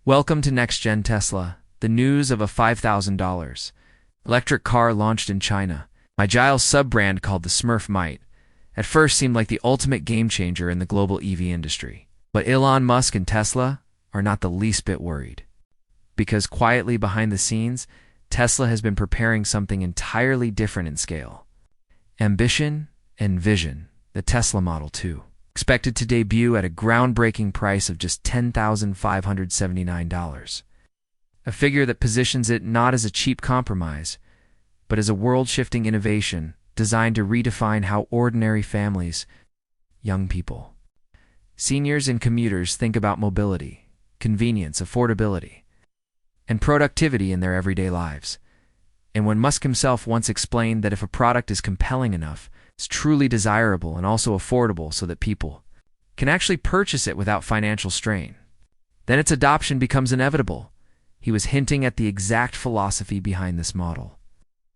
Welcome to Next Gen Tesla, the news of a $5,000 electric car launched in China. My Giles sub-brand called the Smurf might, at first seemed like the ultimate game-changer in the global EV industry. But Elon Musk and Tesla are not the least bit worried. Because quietly behind the scenes, Tesla has been preparing something entirely different in scale. Ambition and vision, the Tesla Model 2. Expected to debut at a groundbreaking price of just $10,579. A figure that positions it not as a cheap compromise, but as a world-shifting innovation designed to redefine how ordinary families, young people, seniors and commuters think about mobility, convenience, affordability, and productivity in their everyday lives. And when Musk himself once explained that if a product is compelling enough, it's truly desirable and also affordable so that people can actually purchase it without financial strain, then its adoption becomes inevitable. He was hinting at the exact philosophy behind this model.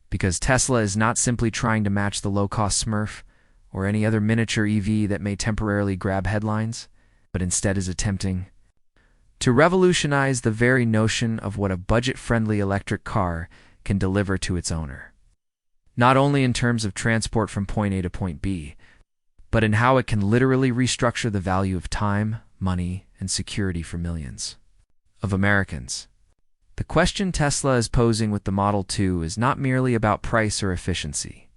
Because Tesla is not simply trying to match the low-cost Smurf or any other miniature EV that may temporarily grab headlines, but instead is attempting to revolutionize the very notion of what a budget-friendly electric car can deliver to its owner. Not only in terms of transport from point A to point B, but in how it can literally restructure the value of time, money, and security for millions of Americans. The question Tesla is posing with the Model 2 is not merely about price or efficiency,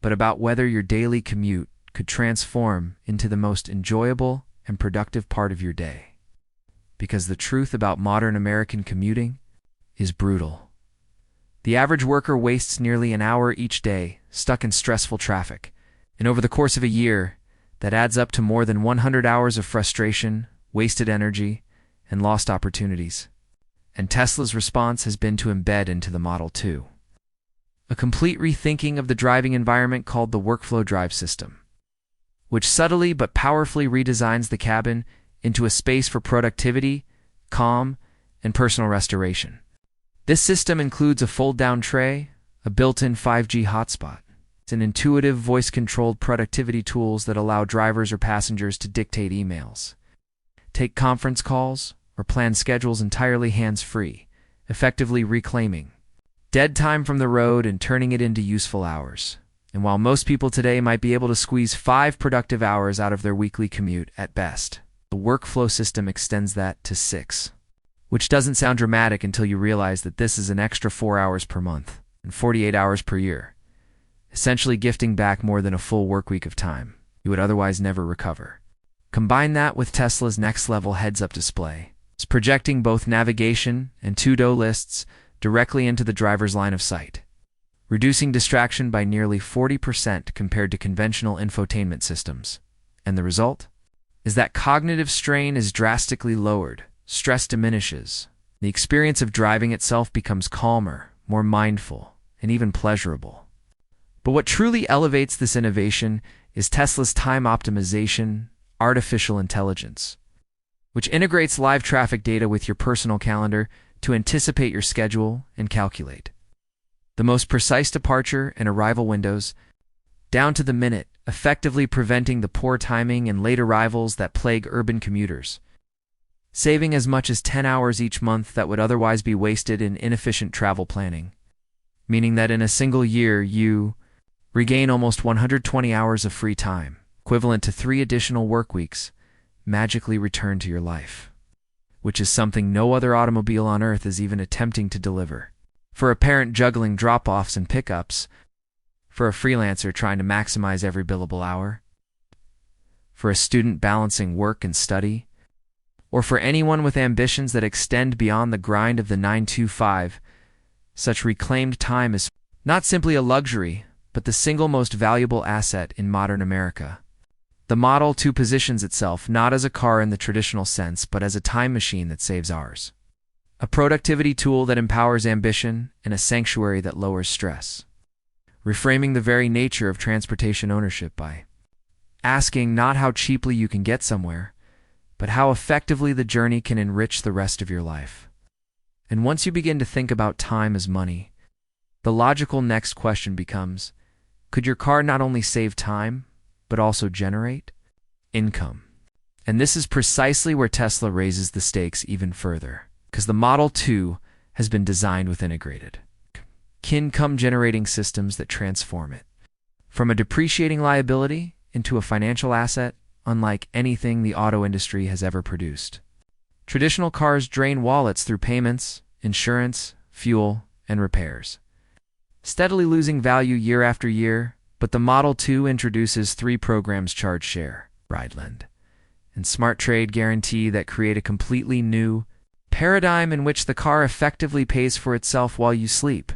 but about whether your daily commute could transform into the most enjoyable and productive part of your day. Because the truth about modern American commuting is brutal. The average worker wastes nearly an hour each day stuck in stressful traffic, and over the course of a year, that adds up to more than 100 hours of frustration, wasted energy, and lost opportunities. And Tesla's response has been to embed into the Model 2 a complete rethinking of the driving environment called the Workflow Drive System, which subtly but powerfully redesigns the cabin into a space for productivity, calm, and personal restoration. This system includes a fold-down tray, a built-in 5G hotspot, and intuitive voice-controlled productivity tools that allow drivers or passengers to dictate emails, take conference calls, or plan schedules entirely hands-free, effectively reclaiming dead time from the road and turning it into useful hours. And while most people today might be able to squeeze 5 productive hours out of their weekly commute at best, the workflow system extends that to 6. Which doesn't sound dramatic until you realize that this is an extra 4 hours per month and 48 hours per year, essentially gifting back more than a full work week of time you would otherwise never recover. Combine that with Tesla's next-level heads-up display. It's projecting both navigation and to-do lists directly into the driver's line of sight, reducing distraction by nearly 40% compared to conventional infotainment systems. And the result is that cognitive strain is drastically lowered. Stress diminishes. The experience of driving itself becomes calmer, more mindful, and even pleasurable. But what truly elevates this innovation is Tesla's time optimization, artificial intelligence, which integrates live traffic data with your personal calendar to anticipate your schedule and calculate the most precise departure and arrival windows, down to the minute, effectively preventing the poor timing and late arrivals that plague urban commuters, saving as much as 10 hours each month that would otherwise be wasted in inefficient travel planning, meaning that in a single year you regain almost 120 hours of free time, equivalent to 3 additional work weeks, magically returned to your life, which is something no other automobile on Earth is even attempting to deliver. For a parent juggling drop-offs and pickups, for a freelancer trying to maximize every billable hour, for a student balancing work and study, or for anyone with ambitions that extend beyond the grind of the 9-to-5, such reclaimed time is not simply a luxury, but the single most valuable asset in modern America. The Model 2 positions itself not as a car in the traditional sense, but as a time machine that saves hours, a productivity tool that empowers ambition, and a sanctuary that lowers stress, reframing the very nature of transportation ownership by asking not how cheaply you can get somewhere, but how effectively the journey can enrich the rest of your life. And once you begin to think about time as money, the logical next question becomes, could your car not only save time, but also generate income? And this is precisely where Tesla raises the stakes even further. because the Model 2 has been designed with integrated income generating systems that transform it from a depreciating liability into a financial asset unlike anything the auto industry has ever produced. Traditional cars drain wallets through payments, insurance, fuel, and repairs, steadily losing value year after year, but the Model 2 introduces 3 programs: Charge Share, Ride Lend, and Smart Trade Guarantee that create a completely new paradigm in which the car effectively pays for itself while you sleep,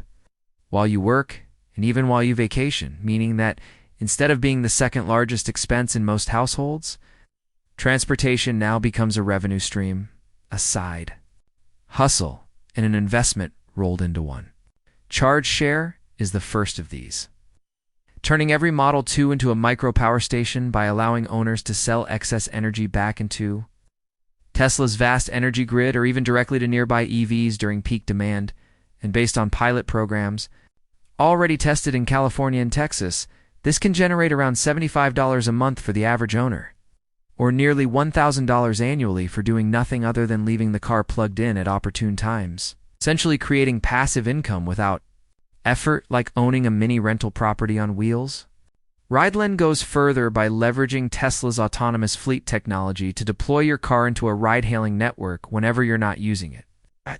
while you work, and even while you vacation, meaning that instead of being the second largest expense in most households, transportation now becomes a revenue stream, a side hustle, and an investment rolled into one. Charge Share is the first of these, turning every Model 2 into a micro power station by allowing owners to sell excess energy back into Tesla's vast energy grid or even directly to nearby EVs during peak demand. And based on pilot programs already tested in California and Texas, this can generate around $75 a month for the average owner, or nearly $1,000 annually for doing nothing other than leaving the car plugged in at opportune times, essentially creating passive income without effort, like owning a mini rental property on wheels. RideLend goes further by leveraging Tesla's autonomous fleet technology to deploy your car into a ride-hailing network whenever you're not using it,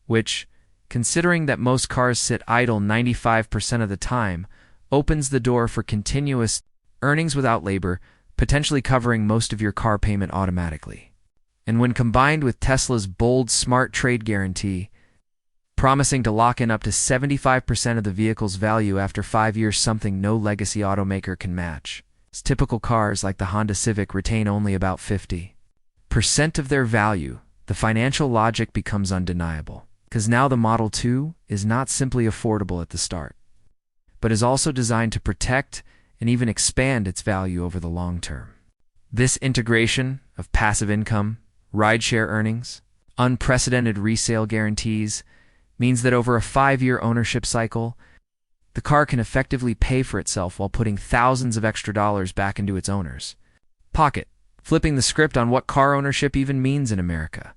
which, considering that most cars sit idle 95% of the time, opens the door for continuous earnings without labor, potentially covering most of your car payment automatically. And when combined with Tesla's bold Smart Trade Guarantee, promising to lock in up to 75% of the vehicle's value after 5 years, something no legacy automaker can match. Typical cars like the Honda Civic retain only about 50% of their value. The financial logic becomes undeniable, because now the Model 2 is not simply affordable at the start, but is also designed to protect and even expand its value over the long term. This integration of passive income, rideshare earnings, unprecedented resale guarantees means that over a 5-year ownership cycle, the car can effectively pay for itself while putting thousands of extra dollars back into its owner's pocket, flipping the script on what car ownership even means in America,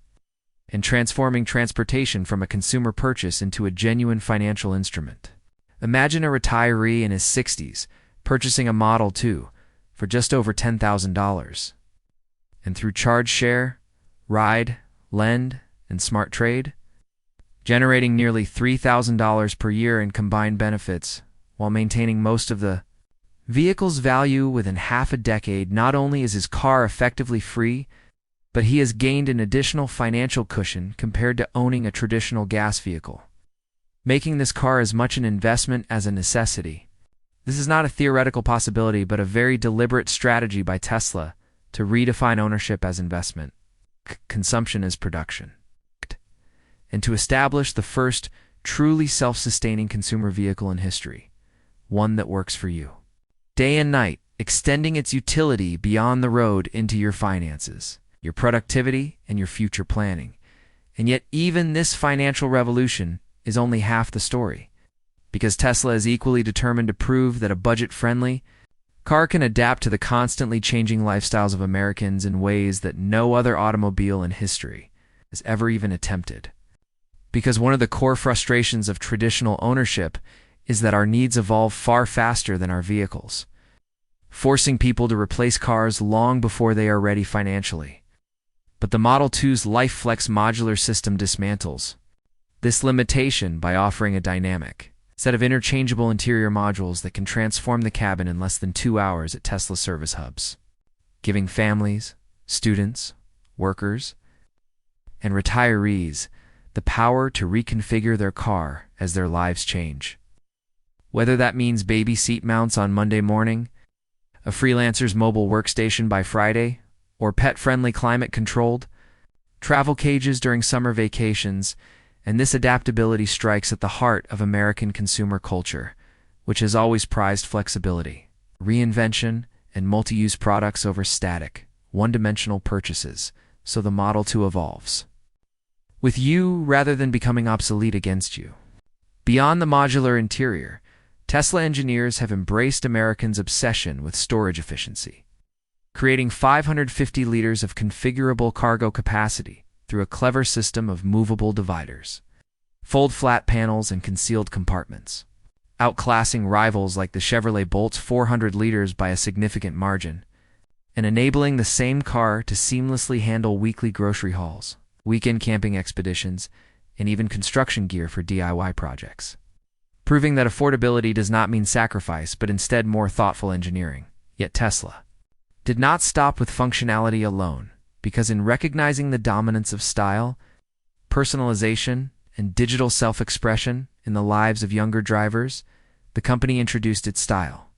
and transforming transportation from a consumer purchase into a genuine financial instrument. Imagine a retiree in his 60s purchasing a Model 2 for just over $10,000. And through Charge Share, Ride, Lend, and Smart Trade, generating nearly $3,000 per year in combined benefits while maintaining most of the vehicle's value within half a decade. Not only is his car effectively free, but he has gained an additional financial cushion compared to owning a traditional gas vehicle, making this car as much an investment as a necessity. This is not a theoretical possibility, but a very deliberate strategy by Tesla to redefine ownership as investment, consumption as production, and to establish the first truly self-sustaining consumer vehicle in history, one that works for you day and night, extending its utility beyond the road into your finances, your productivity, and your future planning. And yet even this financial revolution is only half the story, because Tesla is equally determined to prove that a budget-friendly car can adapt to the constantly changing lifestyles of Americans in ways that no other automobile in history has ever even attempted. Because one of the core frustrations of traditional ownership is that our needs evolve far faster than our vehicles, forcing people to replace cars long before they are ready financially. But the Model 2's LifeFlex modular system dismantles this limitation by offering a dynamic set of interchangeable interior modules that can transform the cabin in less than 2 hours at Tesla service hubs, giving families, students, workers, and retirees the power to reconfigure their car as their lives change. Whether that means baby seat mounts on Monday morning, a freelancer's mobile workstation by Friday, or pet-friendly climate-controlled travel cages during summer vacations, and this adaptability strikes at the heart of American consumer culture, which has always prized flexibility, reinvention, and multi-use products over static, one-dimensional purchases, so the Model 2 evolves with you rather than becoming obsolete against you. Beyond the modular interior, Tesla engineers have embraced Americans' obsession with storage efficiency, creating 550 liters of configurable cargo capacity through a clever system of movable dividers, fold flat panels, and concealed compartments, outclassing rivals like the Chevrolet Bolt's 400 liters by a significant margin, and enabling the same car to seamlessly handle weekly grocery hauls, weekend camping expeditions, and even construction gear for DIY projects, proving that affordability does not mean sacrifice, but instead more thoughtful engineering. Yet Tesla did not stop with functionality alone, because in recognizing the dominance of style, personalization, and digital self-expression in the lives of younger drivers, the company introduced its style